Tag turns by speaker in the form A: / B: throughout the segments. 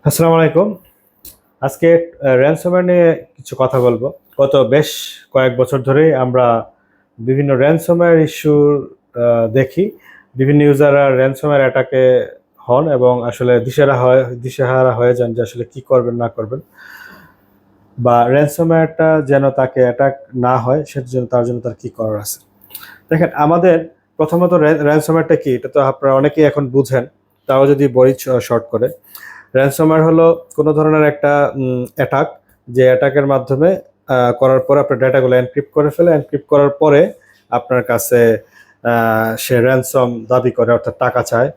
A: আসসালামু আলাইকুম। আজকে র্যানসমওয়্যার নিয়ে কিছু কথা বলবো। গত বেশ কয়েক বছর ধরেই আমরা বিভিন্ন র্যানসমওয়্যার ইস্যু দেখি। বিভিন্ন ইউজাররা র্যানসমওয়্যার অ্যাটাকে হন এবং আসলে দিশেহারা হয়ে যান যে আসলে কি করবেন না করবেন। বা র্যানসমওয়্যারটা যেন তাকে অ্যাটাক না হয় তার জন্য তার কি করার আছে। দেখেন আমাদের প্রথমত র্যানসমওয়্যারটা কি এটা তো আপনারা অনেকেই এখন বুঝেন। তাও যদি বলি শর্ট করে। র্যানসমওয়্যার হলো কোনো ধরনের একটা অ্যাটাক, যে অ্যাটাকের মাধ্যমে করার পরে আপনার ডাটাগুলো এনক্রিপ্ট করে ফেলে। এনক্রিপ্ট করার পরে আপনার কাছে সে র্যানসম দাবি করে, অর্থাৎ টাকা চায়।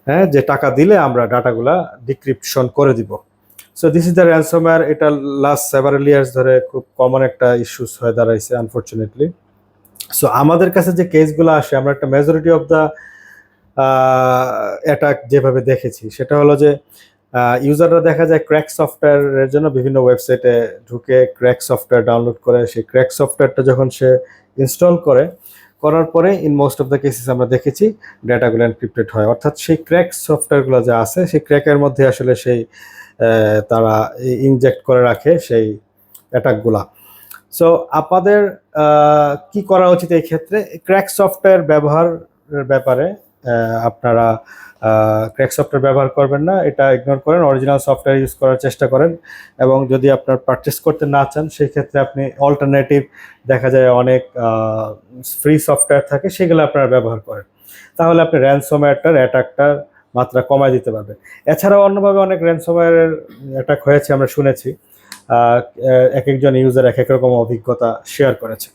A: হ্যাঁ, যে টাকা দিলে আমরা ডাটাগুলা ডিক্রিপশন করে দিব। So this is the ransomware. এটা লাস্ট সেভারাল ইয়ার্স ধরে খুব কমন একটা ইস্যুস হয়ে দাঁড়াইছে আনফরচুনেটলি। সো আমাদের কাছে যে কেসগুলো আসে, আমরা একটা মেজরিটি অফ দ্য অ্যাটাক যেভাবে দেখেছি সেটা হলো যে ইউজাররা দেখা যায় ক্র্যাক সফটওয়্যারের জন্য বিভিন্ন ওয়েবসাইটে ঢুকে ক্র্যাক সফটওয়্যার ডাউনলোড করে। সেই ক্র্যাক সফটওয়্যারটা যখন সে ইনস্টল করার পরে in most of the cases আমরা দেখেছি ডেটাগুলো এনক্রিপ্টেড হয়। অর্থাৎ সেই ক্র্যাক সফটওয়্যারগুলো যা আছে সেই ক্র্যাকের মধ্যে আসলে সেই তারা ইনজেক্ট করে রাখে সেই অ্যাটাকগুলা। সো আপনাদের কি করা উচিত এই ক্ষেত্রে? ক্র্যাক সফটওয়্যার ব্যবহারের ব্যাপারে আপনারা ক্র্যাক সফটওয়্যার ব্যবহার করবেন না, এটা ইগনোর করেন, অরিজিনাল সফটওয়্যার ইউজ করার চেষ্টা করেন। এবং যদি আপনার পারচেস করতে না চান সেই ক্ষেত্রে আপনি অল্টারনেটিভ, দেখা যায় অনেক ফ্রি সফটওয়্যার থাকে, সেগুলো আপনারা ব্যবহার করেন। তাহলে আপনি র্যানসমওয়্যারটার অ্যাটাকটার মাত্রা কমায় দিতে পারবেন। এছাড়াও অন্যভাবে অনেক র্যানসমওয়্যারের অ্যাটাক হয়েছে, আমরা শুনেছি। এক একজন ইউজার এক এক রকম অভিজ্ঞতা শেয়ার করেছে।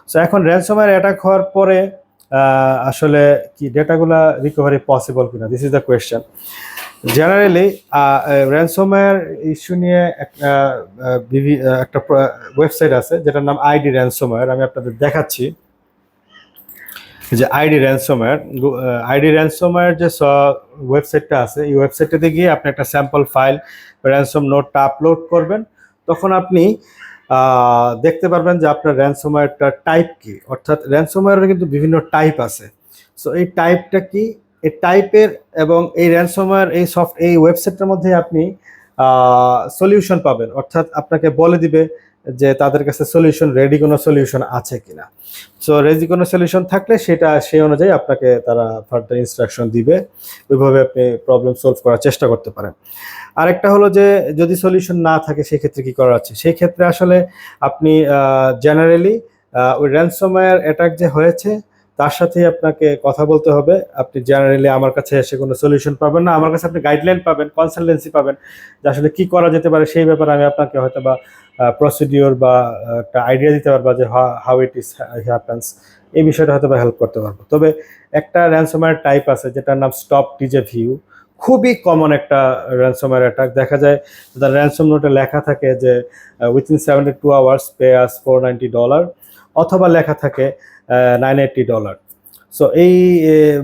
A: সো এখন র্যানসমওয়্যার অ্যাটাক হওয়ার পরে আসলে কি ডেটাগুলা রিকভারি পসিবল কিনা, this is the question. Generally ransomware issue নিয়ে একটা ওয়েবসাইট আছে যেটার নাম আইডি র্যানসমওয়্যার। আমি আপনাদের দেখাচ্ছি যে আইডি র্যানসমওয়্যার যে ওয়েবসাইটটা আছে, এই ওয়েবসাইটটাতে গিয়ে আপনি একটা স্যাম্পল ফাইল র্যানসম নোটটা আপলোড করবেন। তখন আপনি দেখতে পারবেন যে আপনার র্যানসমওয়্যারটা টাইপ কি। অর্থাৎ র্যানসমওয়্যারের কিন্তু বিভিন্ন টাইপ আছে। সো এই টাইপটা কি, এই টাইপের এবং এই র্যানসমওয়্যার এই ওয়েবসাইটটার মধ্যে আপনি সলিউশন পাবেন। অর্থাৎ আপনাকে বলে দিবে যে তাদের কাছে রেডি কোনো সলিউশন আছে কিনা। সো রেডি কোনো সলিউশন থাকলে সেটা সেই অনুযায়ী আপনাকে তারা ফার্দার ইনস্ট্রাকশন দিবে। ওইভাবে আপনি প্রবলেম সলভ করার চেষ্টা করতে পারেন। আরেকটা হলো যে যদি সলিউশন না থাকে সেক্ষেত্রে কি করা আছে। সেই ক্ষেত্রে আসলে আপনি জেনারেলি ওই র্যানসমওয়্যার অ্যাটাক যে হয়েছে তার সাথেই আপনাকে কথা বলতে হবে। আপনি জেনারেলি আমার কাছে এসে কোনো সলিউশন পাবেন না, আমার কাছে আপনি গাইডলাইন পাবেন, কনসালটেন্সি পাবেন যে আসলে কি করা যেতে পারে। সেই ব্যাপারে আমি আপনাকে হয়তো বা প্রসিডিওর বা একটা আইডিয়া দিতে পারবো যে হাউ ইট ইজ হ্যাপেন্স, এই বিষয়টা হয়তো বা হেল্প করতে পারবো। তবে একটা র্যানসমওয়্যার টাইপ আছে যেটার নাম স্টপ ডিজে ভিউ। খুবই কমন একটা র্যানসমওয়্যার অ্যাটাক। দেখা যায় তার র্যানসম নোটে লেখা থাকে যে উইথিন 72 আওয়ার্স পে আস $490, অথবা লেখা থাকে $980। সো এই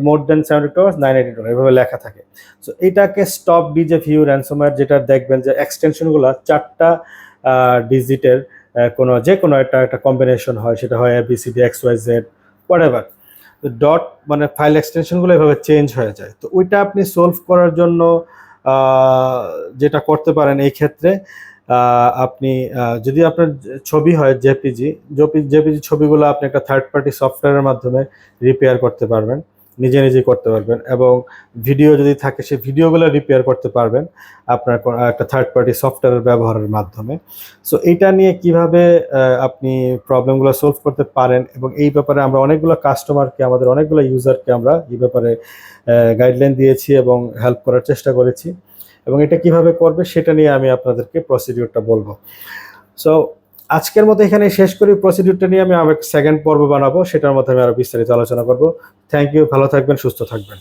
A: মোর দেন 72 আওয়ার্স $980 এভাবে লেখা থাকে। সো এটাকে স্টপ ডিজে ভিউ র্যানসমওয়্যার, যেটা দেখবেন যে এক্সটেনশনগুলো 4টা ডিজিটের যে কোনো একটা কম্বিনেশন হয়, সেটা হয় ABCD XYZ হোয়াটএভার। ডট মানে ফাইল এক্সটেনশনগুলো এভাবে চেঞ্জ হয়ে যায়। তো ওইটা আপনি সলভ করার জন্য যেটা করতে পারেন এই ক্ষেত্রে, আপনি যদি আপনার ছবি হয় জেপিজি ছবিগুলো আপনি একটা থার্ড পার্টি সফটওয়্যারের মাধ্যমে রিপেয়ার করতে পারবেন, নিজে করতে পারবেন। এবং ভিডিও যদি থাকে সেই ভিডিওগুলো রিপেয়ার করতে পারবেন আপনার একটা থার্ড পার্টি সফটওয়্যারের ব্যবহারের মাধ্যমে। সো এইটা নিয়ে কিভাবে আপনি প্রবলেমগুলো সলভ করতে পারেন, এবং এই ব্যাপারে আমরা আমাদের অনেকগুলো ইউজারকে আমরা এই ব্যাপারে গাইডলাইন দিয়েছি এবং হেল্প করার চেষ্টা করেছি। এবং এটা কিভাবে করবে সেটা নিয়ে আমি আপনাদেরকে প্রসিডিউরটা বলবো। সো আজকের মতো এখানে শেষ করি। প্রসিডিউরটা নিয়ে আমি আবার সেকেন্ড পর্ব বানাবো, সেটার মধ্যে আমি আরো বিস্তারিত আলোচনা করব। থ্যাংক ইউ, ভালো থাকবেন, সুস্থ থাকবেন।